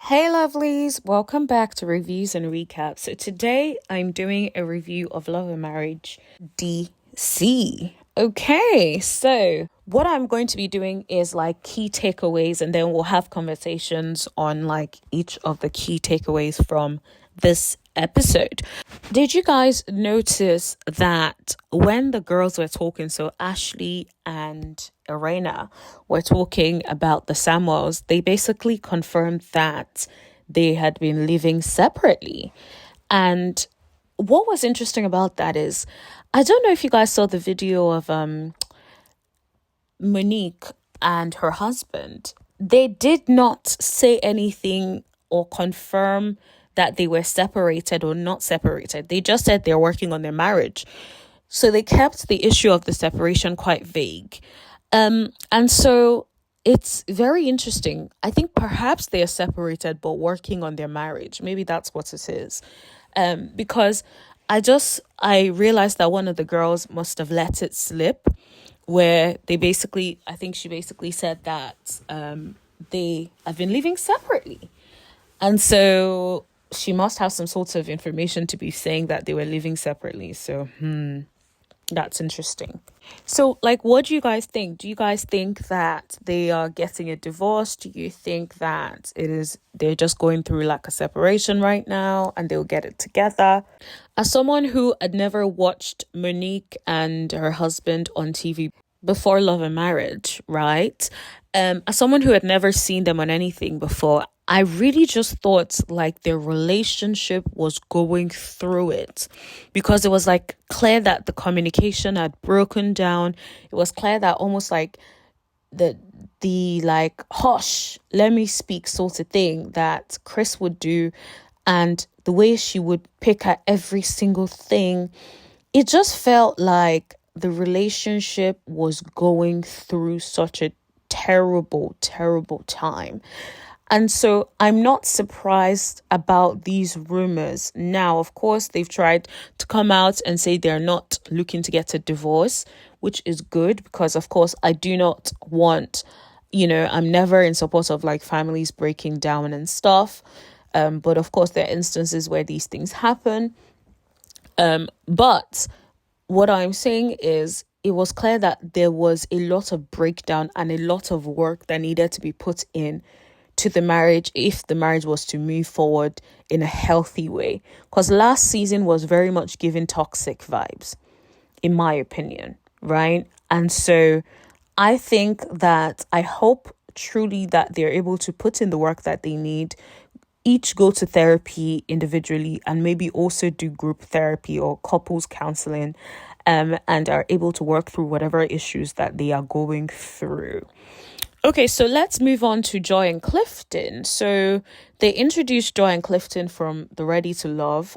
Hey lovelies, welcome back to Reviews and Recaps. So today I'm doing a review of Love and Marriage DC. Okay, so what I'm going to be doing is like key takeaways, and then we'll have conversations on like each of the key takeaways from this episode. Did you guys notice that when the girls were talking, so Ashley and Irena were talking about the Samuels, they basically confirmed that they had been living separately. And what was interesting about that is, I don't know if you guys saw the video of Monique and her husband. They did not say anything or confirm that they were separated or not separated. They just said they're working on their marriage. So they kept the issue of the separation quite vague. And so it's very interesting. I think perhaps they are separated but working on their marriage. Maybe that's what it is. Because I realized that one of the girls must have let it slip, where I think she basically said that they have been living separately. And so she must have some sort of information to be saying that they were living separately. So, that's interesting. So, like, what do you guys think? Do you guys think that they are getting a divorce? Do you think that they're just going through like a separation right now and they'll get it together? As someone who had never watched Monique and her husband on TV before Love and Marriage, right? As someone who had never seen them on anything before, I really just thought like their relationship was going through it, because it was like clear that the communication had broken down. It was clear that almost like the like hush, let me speak sort of thing that Chris would do, and the way she would pick at every single thing, it just felt like the relationship was going through such a terrible time. And so I'm not surprised about these rumors. Now, of course, they've tried to come out and say they're not looking to get a divorce, which is good, because, of course, I do not want, I'm never in support of like families breaking down and stuff. But of course, there are instances where these things happen. But what I'm saying is, it was clear that there was a lot of breakdown and a lot of work that needed to be put in to the marriage if the marriage was to move forward in a healthy way. Because last season was very much giving toxic vibes, in my opinion, right? And so I hope truly that they're able to put in the work that they need, each go to therapy individually, and maybe also do group therapy or couples counseling, and are able to work through whatever issues that they are going through. Okay, so let's move on to Joy and Clifton. So they introduced Joy and Clifton from the Ready to Love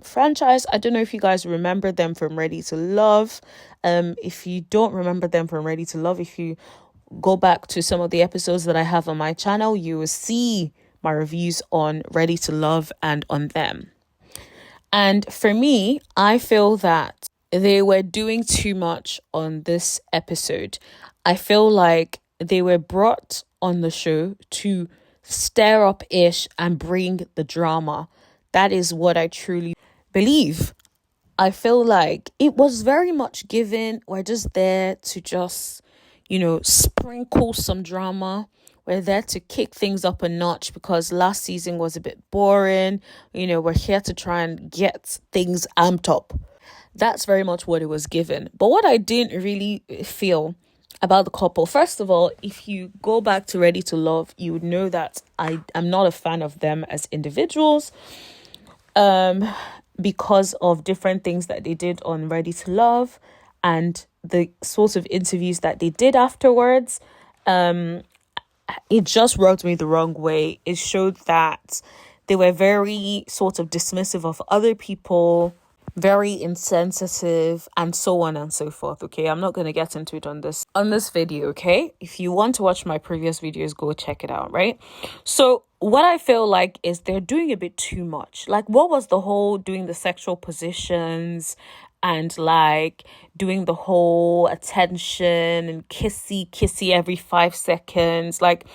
franchise. I don't know if you guys remember them from Ready to Love. If you don't remember them from Ready to Love, if you go back to some of the episodes that I have on my channel, you will see my reviews on Ready to Love and on them. And for me, I feel that they were doing too much on this episode. I feel like they were brought on the show to stir up ish and bring the drama. That is what I truly believe. I feel like it was very much given, we're just there to just, sprinkle some drama. We're there to kick things up a notch because last season was a bit boring. We're here to try and get things amped up. That's very much what it was given. But what I didn't really feel about the couple, first of all, if you go back to Ready to Love, you would know that I am not a fan of them as individuals, because of different things that they did on Ready to Love and the sorts of interviews that they did afterwards. It just rubbed me the wrong way. It showed that they were very sort of dismissive of other people, very insensitive, and so on and so forth. Okay, I'm not going to get into it on this video. Okay, if you want to watch my previous videos, go check it out, right? So what I feel like is they're doing a bit too much. Like, what was the whole doing the sexual positions and like doing the whole attention and kissy every 5 seconds? Like,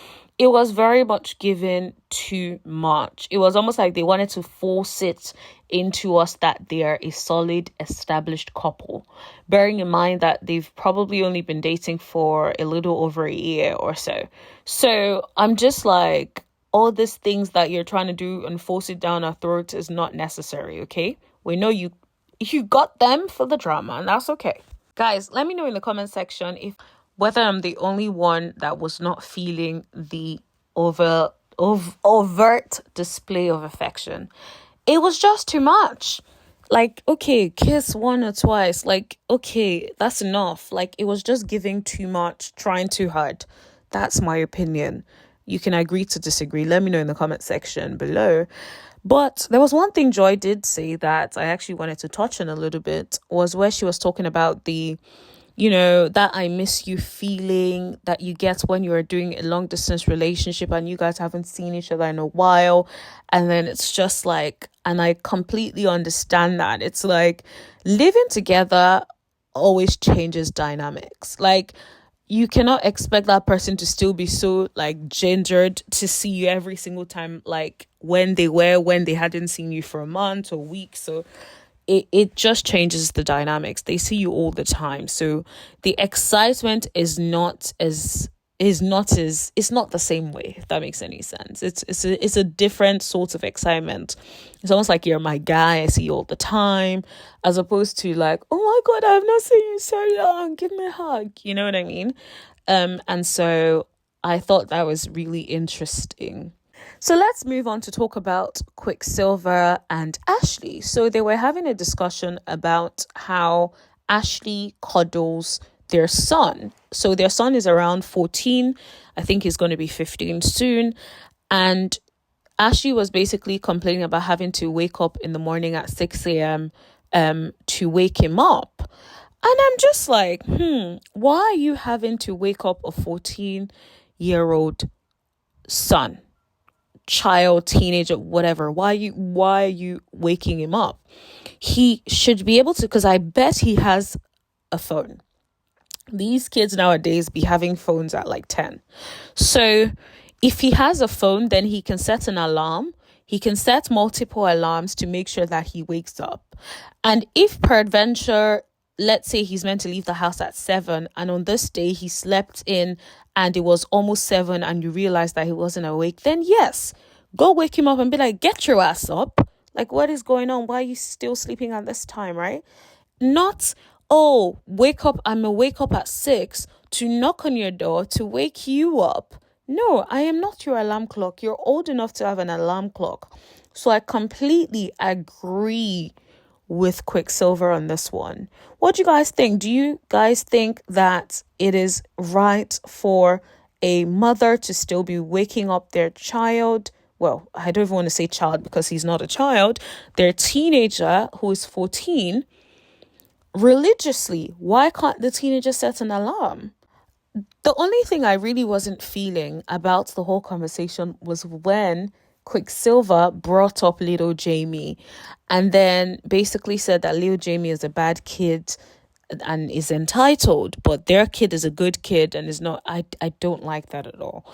it was very much given too much. It was almost like they wanted to force it into us that they are a solid, established couple. Bearing in mind that they've probably only been dating for a little over a year or so. So I'm just like, all these things that you're trying to do and force it down our throats is not necessary, okay? We know you got them for the drama, and that's okay. Guys, let me know in the comment section if whether I'm the only one that was not feeling the overt display of affection. It was just too much. Like, okay, kiss one or twice. Like, okay, that's enough. Like, it was just giving too much, trying too hard. That's my opinion. You can agree to disagree. Let me know in the comment section below. But there was one thing Joy did say that I actually wanted to touch on a little bit, was where she was talking about the, that I miss you feeling that you get when you're doing a long distance relationship and you guys haven't seen each other in a while. And then it's just like, and I completely understand that. It's like living together always changes dynamics. Like, you cannot expect that person to still be so like gingered to see you every single time, like when they hadn't seen you for a month or week. So it just changes the dynamics. They see you all the time. So the excitement is not the same way, if that makes any sense. It's a different sort of excitement. It's almost like you're my guy, I see you all the time, as opposed to like, oh my god, I've not seen you so long, give me a hug, you know what I mean? And so I thought that was really interesting. So let's move on to talk about Quicksilver and Ashley. So they were having a discussion about how Ashley cuddles their son. So their son is around 14. I think he's going to be 15 soon. And Ashley was basically complaining about having to wake up in the morning at 6 a.m. To wake him up. And I'm just like, why are you having to wake up a 14-year-old son, child, teenager, whatever? Why are you waking him up? He should be able to, because I bet he has a phone. These kids nowadays be having phones at like 10. So if he has a phone, then he can set an alarm. He can set multiple alarms to make sure that he wakes up. And if peradventure, let's say he's meant to leave the house at 7, and on this day he slept in and it was almost 7 and you realize that he wasn't awake, then yes, go wake him up and be like, get your ass up. Like, what is going on? Why are you still sleeping at this time, right? Not, oh, wake up, I'm gonna wake up at 6 to knock on your door to wake you up. No, I am not your alarm clock. You're old enough to have an alarm clock. So I completely agree with Quicksilver on this one. What do you guys think? Do you guys think that it is right for a mother to still be waking up their child? Well, I don't even want to say child because he's not a child. Their teenager who is 14 religiously. Why can't the teenager set an alarm? The only thing I really wasn't feeling about the whole conversation was when Quicksilver brought up little Jamie and then basically said that little Jamie is a bad kid and is entitled, but their kid is a good kid and is not. I don't like that at all.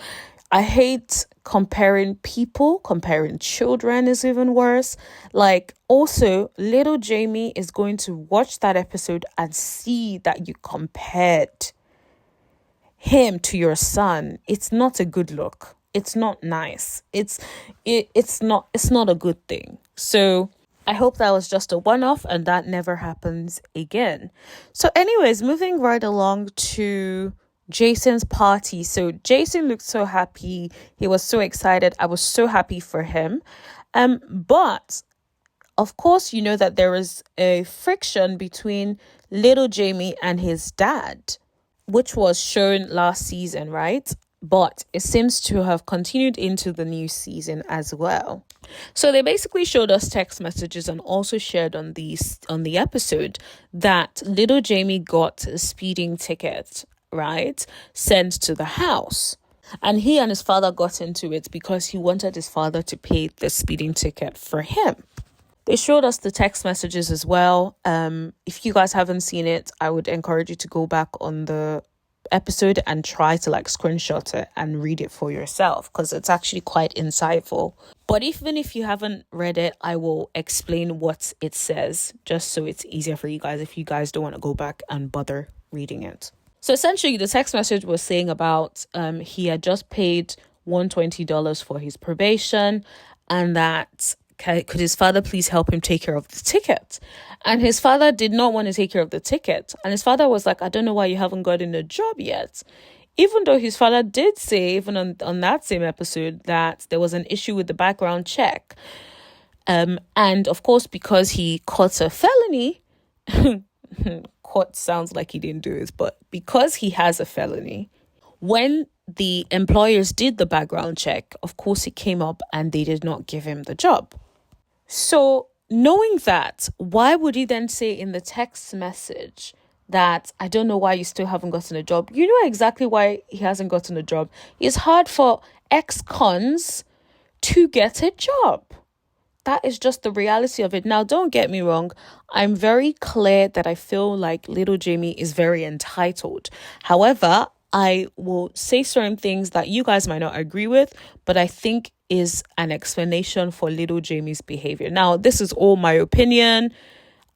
I hate comparing people. Comparing children is even worse. Like, also, little Jamie is going to watch that episode and see that you compared him to your son. It's not a good look. It's not nice. It's not a good thing. So I hope that was just a one-off and that never happens again. So anyways, moving right along to Jason's party. So Jason looked so happy. He was so excited. I was so happy for him. But of course, you know that there is a friction between little Jamie and his dad, which was shown last season, right? But it seems to have continued into the new season as well. So they basically showed us text messages and also shared on the episode that little Jamie got a speeding ticket, right, sent to the house. And he and his father got into it because he wanted his father to pay the speeding ticket for him. They showed us the text messages as well. If you guys haven't seen it, I would encourage you to go back on the episode and try to like screenshot it and read it for yourself, because it's actually quite insightful. But even if you haven't read it, I will explain what it says, just so it's easier for you guys if you guys don't want to go back and bother reading it. So essentially, the text message was saying about he had just paid $120 for his probation, and that could his father please help him take care of the ticket? And his father did not want to take care of the ticket. And his father was like, I don't know why you haven't gotten a job yet. Even though his father did say, even on that same episode, that there was an issue with the background check. And of course, because he caught a felony, caught sounds like he didn't do it, but because he has a felony, when the employers did the background check, of course, it came up and they did not give him the job. So knowing that, why would he then say in the text message that I don't know why you still haven't gotten a job? You know exactly why he hasn't gotten a job. It's hard for ex-cons to get a job. That is just the reality of it. Now, don't get me wrong. I'm very clear that I feel like little Jamie is very entitled. However, I will say certain things that you guys might not agree with, but I think is an explanation for little Jamie's behavior. Now, this is all my opinion.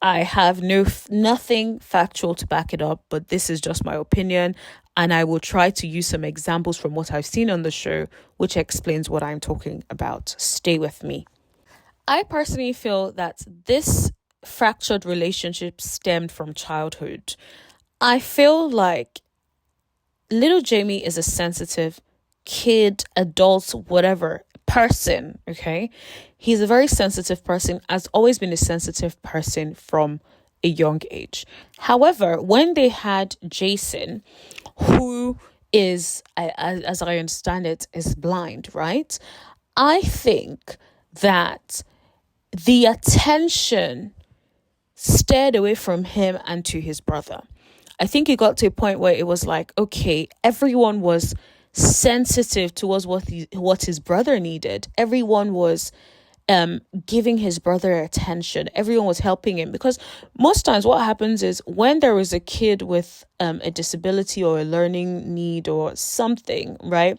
I have nothing factual to back it up, but this is just my opinion. And I will try to use some examples from what I've seen on the show, which explains what I'm talking about. Stay with me. I personally feel that this fractured relationship stemmed from childhood. I feel like little Jamie is a sensitive kid, adult, whatever person, okay? He's a very sensitive person, has always been a sensitive person from a young age. However, when they had Jason, who is, as I understand it, is blind, right? I think that the attention stared away from him and to his brother. I think it got to a point where it was like, okay, everyone was sensitive towards what his brother needed. Everyone was giving his brother attention. Everyone was helping him, because most times what happens is when there is a kid with a disability or a learning need or something, right?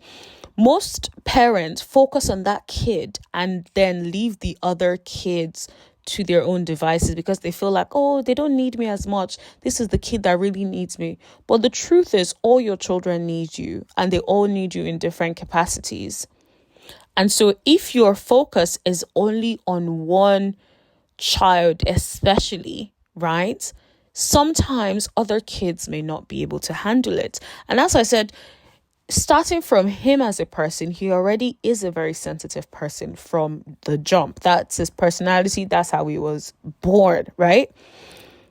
Most parents focus on that kid and then leave the other kids to their own devices, because they feel like, oh, they don't need me as much. This is the kid that really needs me. But the truth is, all your children need you, and they all need you in different capacities. And so if your focus is only on one child, especially, right, sometimes other kids may not be able to handle it. And as I said, starting from him as a person, he already is a very sensitive person from the jump. That's his personality. That's how he was born, right?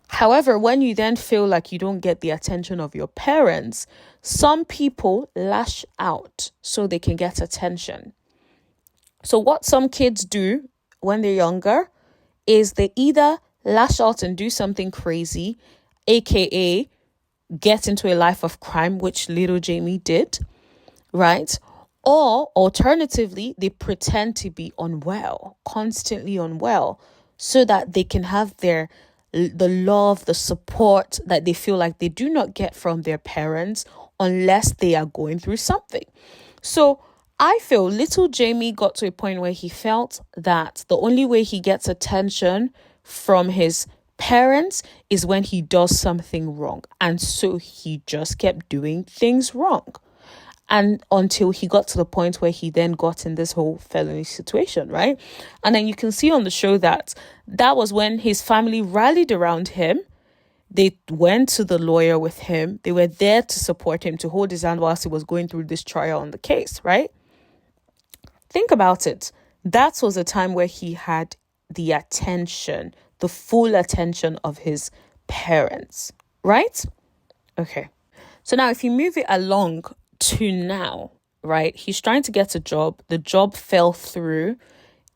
However, when you then feel like you don't get the attention of your parents, some people lash out so they can get attention. So what some kids do when they're younger is they either lash out and do something crazy, aka get into a life of crime, which little Jamie did, right? Or alternatively, they pretend to be unwell, constantly unwell, so that they can have the love, the support that they feel like they do not get from their parents unless they are going through something. So I feel little Jamie got to a point where he felt that the only way he gets attention from his parents is when he does something wrong. And so he just kept doing things wrong. And until he got to the point where he then got in this whole felony situation, right? And then you can see on the show that was when his family rallied around him. They went to the lawyer with him. They were there to support him, to hold his hand whilst he was going through this trial on the case, right? Think about it. That was a time where he had the attention, the full attention of his parents, right? Okay. So now if you move it along to now, right? He's trying to get a job. The job fell through.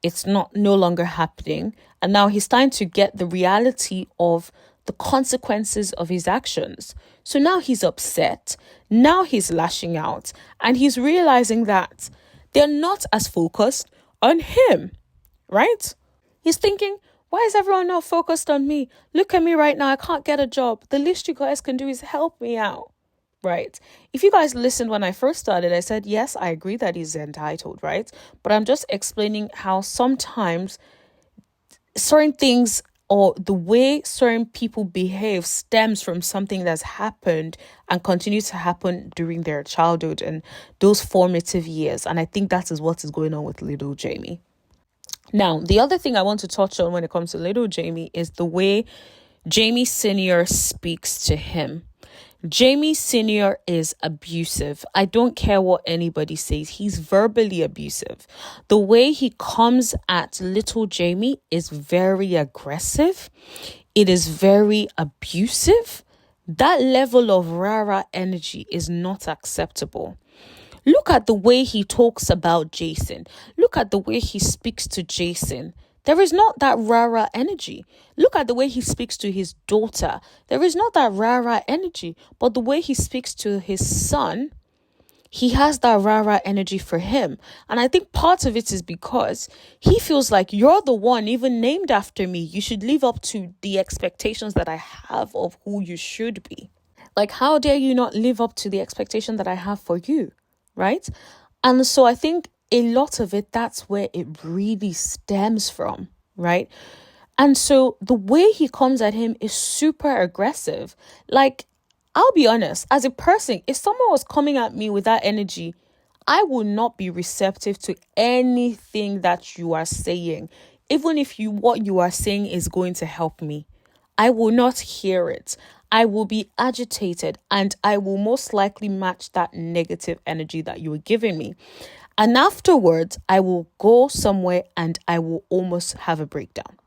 It's no longer happening. And now he's trying to get the reality of the consequences of his actions. So now he's upset. Now he's lashing out. And he's realizing that they're not as focused on him, right? He's thinking, why is everyone not focused on me? Look at me right now. I can't get a job. The least you guys can do is help me out. right? If you guys listened when I first started, I said, yes, I agree that he's entitled, right? But I'm just explaining how sometimes certain things or the way certain people behave stems from something that's happened and continues to happen during their childhood and those formative years. And I think that is what is going on with little Jamie. Now, the other thing I want to touch on when it comes to little Jamie is the way Jamie Sr. speaks to him. Jamie Sr. is abusive. I don't care what anybody says. He's verbally abusive. The way he comes at little Jamie is very aggressive. It is very abusive. That level of rara energy is not acceptable. Look at the way he talks about Jason. Look at the way he speaks to Jason. There is not that rara energy. Look at the way he speaks to his daughter. There is not that rara energy. But the way he speaks to his son, he has that rara energy for him. And I think part of it is because he feels like you're the one even named after me. You should live up to the expectations that I have of who you should be. Like, how dare you not live up to the expectation that I have for you, right? And so I think a lot of it, that's where it really stems from, right? And so the way he comes at him is super aggressive. Like, I'll be honest, as a person, if someone was coming at me with that energy, I would not be receptive to anything that you are saying. Even if what you are saying is going to help me, I will not hear it. I will be agitated and I will most likely match that negative energy that you were giving me. And afterwards, I will go somewhere and I will almost have a breakdown.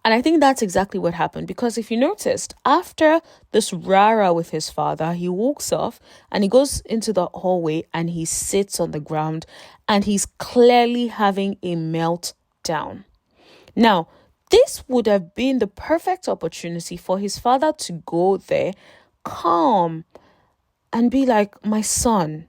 And I think that's exactly what happened, because if you noticed, after this rara with his father, he walks off and he goes into the hallway and he sits on the ground and he's clearly having a meltdown. Now, this would have been the perfect opportunity for his father to go there, calm, and be like, my son,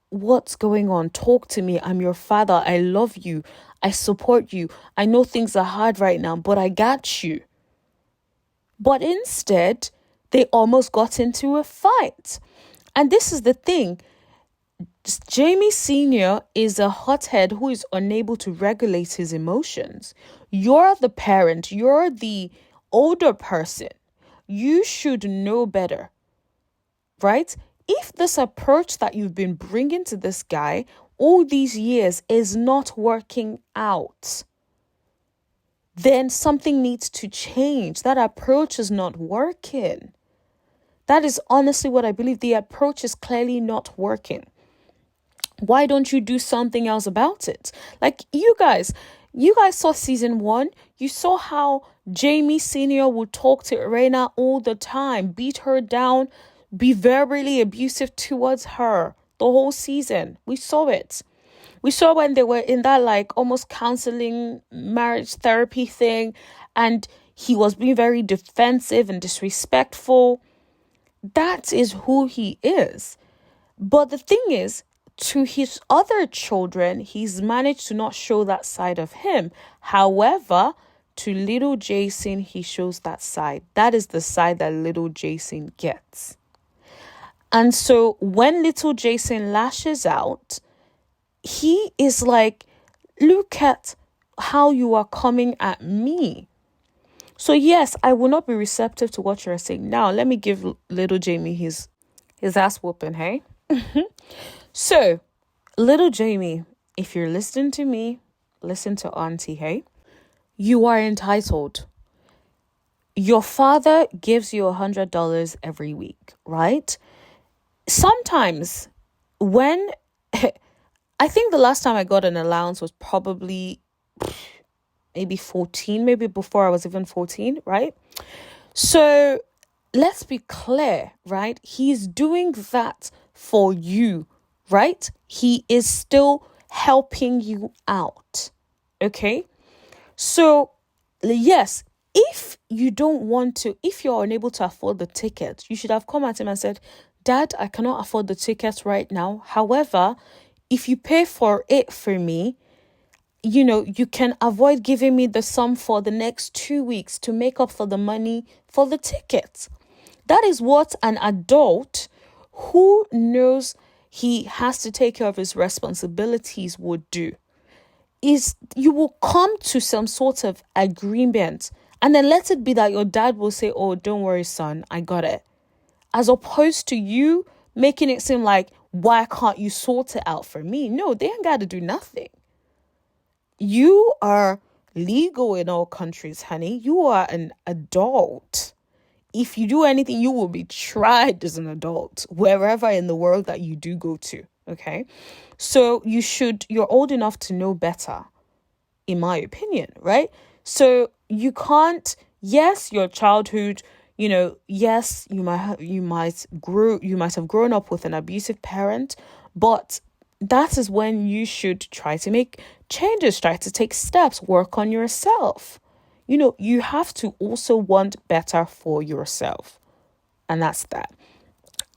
what's going on? Talk to me. I'm your father. I love you. I support you. I know things are hard right now, but I got you. But instead, they almost got into a fight. And this is the thing. Jamie Sr. is a hothead who is unable to regulate his emotions. You're the parent. You're the older person. You should know better, right? If this approach that you've been bringing to this guy all these years is not working out, then something needs to change. That approach is not working. That is honestly what I believe. The approach is clearly not working. Why don't you do something else about it? Like you guys saw season 1. You saw how Jamie Sr. would talk to Irena all the time, beat her down, be verbally abusive towards her the whole season. We saw it. We saw when they were in that almost counseling marriage therapy thing and he was being very defensive and disrespectful. That is who he is. But the thing is, to his other children, he's managed to not show that side of him. However, to little Jason, he shows that side. That is the side that little Jason gets. And so when little Jason lashes out, he is like, look at how you are coming at me. So yes, I will not be receptive to what you're saying. Now, let me give little Jamie his ass whooping, hey? So, little Jamie, if you're listening to me, listen to Auntie, hey? You are entitled. Your father gives you $100 every week, right? Sometimes when I think the last time I got an allowance was probably maybe 14, maybe before I was even 14, right? So let's be clear, right? He's doing that for you, right? He is still helping you out, okay? So yes, if you're unable to afford the ticket, you should have come at him and said, Dad, I cannot afford the tickets right now. However, if you pay for it for me, you can avoid giving me the sum for the next 2 weeks to make up for the money for the tickets. That is what an adult who knows he has to take care of his responsibilities would do. Is you will come to some sort of agreement, and then let it be that your dad will say, oh, don't worry, son, I got it. As opposed to you making it seem like, why can't you sort it out for me? No, they ain't got to do nothing. You are legal in all countries, honey. You are an adult. If you do anything, you will be tried as an adult wherever in the world that you do go to. Okay. So you're old enough to know better, in my opinion, right? So you can't, yes, your childhood, yes, you might have grown up with an abusive parent, but that is when you should try to make changes, try to take steps, work on yourself. You have to also want better for yourself. And that's that.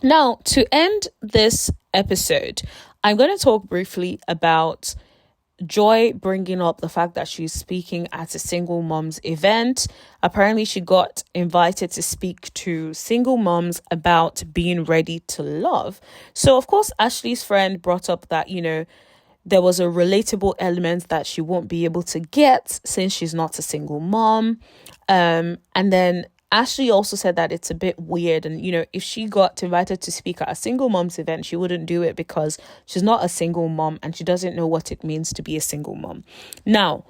Now, to end this episode, I'm going to talk briefly about Joy bringing up the fact that she's speaking at a single moms event. Apparently, she got invited to speak to single moms about being ready to love. So, of course, Ashley's friend brought up that, there was a relatable element that she won't be able to get since she's not a single mom. And then Ashley also said that it's a bit weird. And, if she got invited to speak at a single mom's event, she wouldn't do it because she's not a single mom and she doesn't know what it means to be a single mom. Now,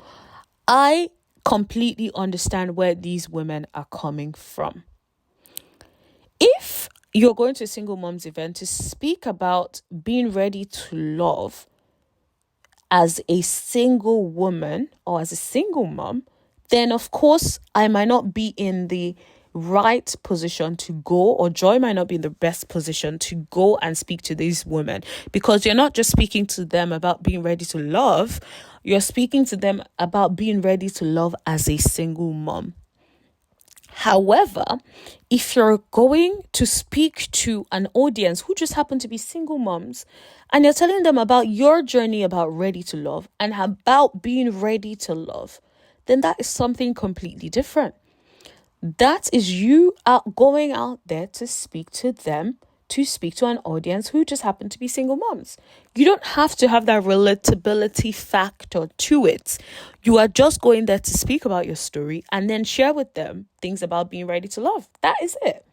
I completely understand where these women are coming from. If you're going to a single mom's event to speak about being ready to love as a single woman or as a single mom, then of course I might not be in the right position to go, or Joy might not be in the best position to go and speak to these women, because you're not just speaking to them about being ready to love, you're speaking to them about being ready to love as a single mom. However, if you're going to speak to an audience who just happen to be single moms and you're telling them about your journey about ready to love and about being ready to love, then that is something completely different. That is you going out there to speak to them, to speak to an audience who just happen to be single moms. You don't have to have that relatability factor to it. You are just going there to speak about your story and then share with them things about being ready to love. That is it.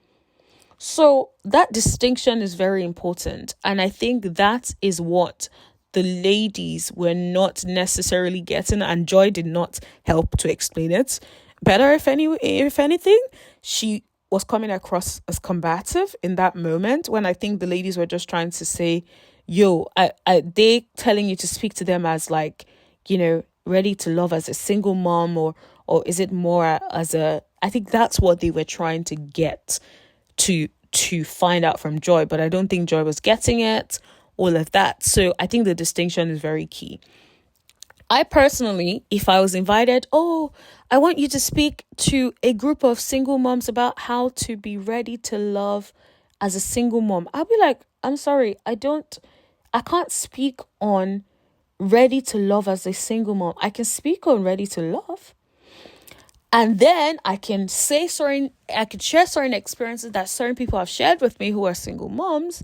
So that distinction is very important. And I think that is what the ladies were not necessarily getting, and Joy did not help to explain it better. If anything, she was coming across as combative in that moment, when I think the ladies were just trying to say, they telling you to speak to them as like, ready to love as a single mom, or is it more as I think that's what they were trying to get to find out from Joy, but I don't think Joy was getting it, all of that. So I think the distinction is very key. I personally, if I was invited, I want you to speak to a group of single moms about how to be ready to love as a single mom, I'll be like, I'm sorry, I can't speak on ready to love as a single mom. I can speak on ready to love. And then I can share certain experiences that certain people have shared with me who are single moms,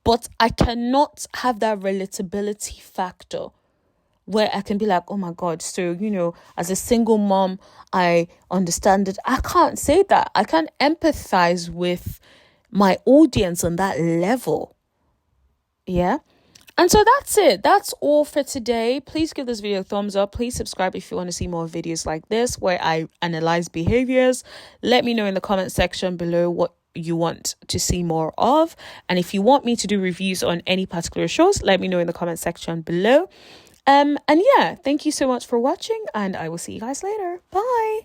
but I cannot have that relatability factor where I can be like, oh my God, so, as a single mom, I understand it. I can't say that. I can't empathize with my audience on that level. Yeah. And so that's it. That's all for today. Please give this video a thumbs up. Please subscribe if you want to see more videos like this where I analyze behaviors. Let me know in the comment section below what you want to see more of. And if you want me to do reviews on any particular shows, let me know in the comment section below. And yeah, thank you so much for watching, and I will see you guys later. Bye.